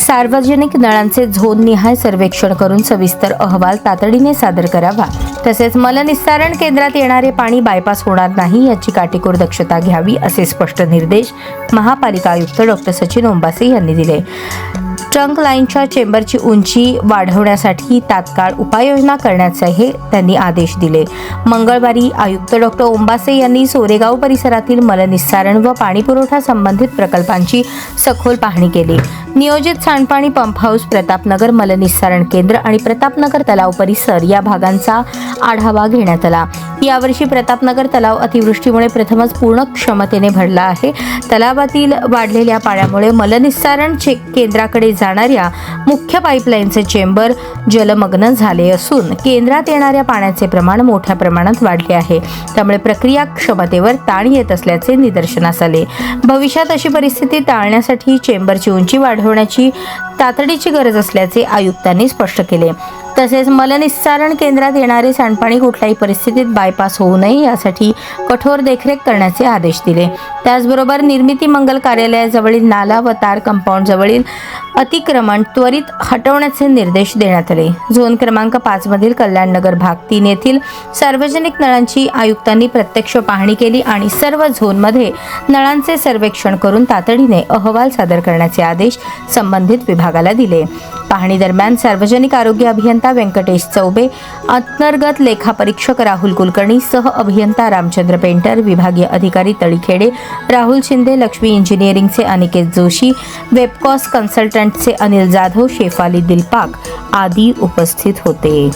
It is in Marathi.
सार्वजनिक नळांचे झोननिहाय सर्वेक्षण करून सविस्तर अहवाल तातडीने सादर करावा, तसेच मलनिस्सारण केंद्रात येणारे पाणी बायपास होणार नाही याची काटेकोर दक्षता घ्यावी असे स्पष्ट निर्देश महापालिका आयुक्त डॉक्टर सचिन ओंबासे यांनी दिले. ट्रंक लाईनच्या चेंबरची उंची वाढवण्यासाठी तात्काळ उपाययोजना करण्याचे त्यांनी आदेश दिले. मंगळवारी आयुक्त डॉक्टर ओंबासे यांनी सोरेगाव परिसरातील मलनिस्सारण व पाणीपुरवठा संबंधित प्रकल्पांची सखोल पाहणी केली. नियोजित सांडपाणी पंप हाऊस, प्रतापनगर मलनिस्सारण केंद्र आणि प्रतापनगर तलाव परिसर या भागांचा आढावा घेण्यात आला. यावर्षी प्रतापनगर तलाव अतिवृष्टीमुळे प्रथमच पूर्ण क्षमतेने भरला आहे. तलावातील वाढलेल्या पाण्यामुळे मलनिस्सारण केंद्राकडे जाणाऱ्या मुख्य पाईपलाईनचे चेंबर जलमग्न झाले असून केंद्रात येणाऱ्या पाण्याचे प्रमाण मोठ्या प्रमाणात वाढले आहे. त्यामुळे प्रक्रिया क्षमतेवर ताण येत असल्याचे निदर्शनास आले. भविष्यात अशी परिस्थिती टाळण्यासाठी चेंबरची उंची वाढवण्याची तातडीची गरज असल्याचे आयुक्तांनी स्पष्ट केले. तसेच मलनिस्सारण केंद्रात येणारे सांडपाणी कुठल्याही परिस्थितीत बायपास होऊ नये यासाठी कठोर देखरेख करण्याचे आदेश दिले. त्याचबरोबर निर्मिती मंगल कार्यालयाजवळील नाला व तार कंपाऊंड जवळील अतिक्रमण त्वरित हटवण्याचे निर्देश देण्यात आले. झोन क्रमांक 5 मधील कल्याणनगर भाग 3 येथील सार्वजनिक नळांची आयुक्तांनी प्रत्यक्ष पाहणी केली आणि सर्व झोनमध्ये नळांचे सर्वेक्षण करून तातडीने अहवाल सादर करण्याचे आदेश संबंधित विभागाला दिले. पाहणी दरम्यान सार्वजनिक आरोग्य अभियंता व्यंकटेश चौबे, अंतर्गत लेखापरीक्षक राहुल कुलकर्णी सह अभियंता रामचंद्र पेंटर, विभागीय अधिकारी तळीखेडे राहुल शिंदे, लक्ष्मी इंजिनिअरिंगचे अनिकेत जोशी, वेबकॉस कन्सल्टंटचे अनिल जाधव, शेफाली दिलपाक आदी उपस्थित होते.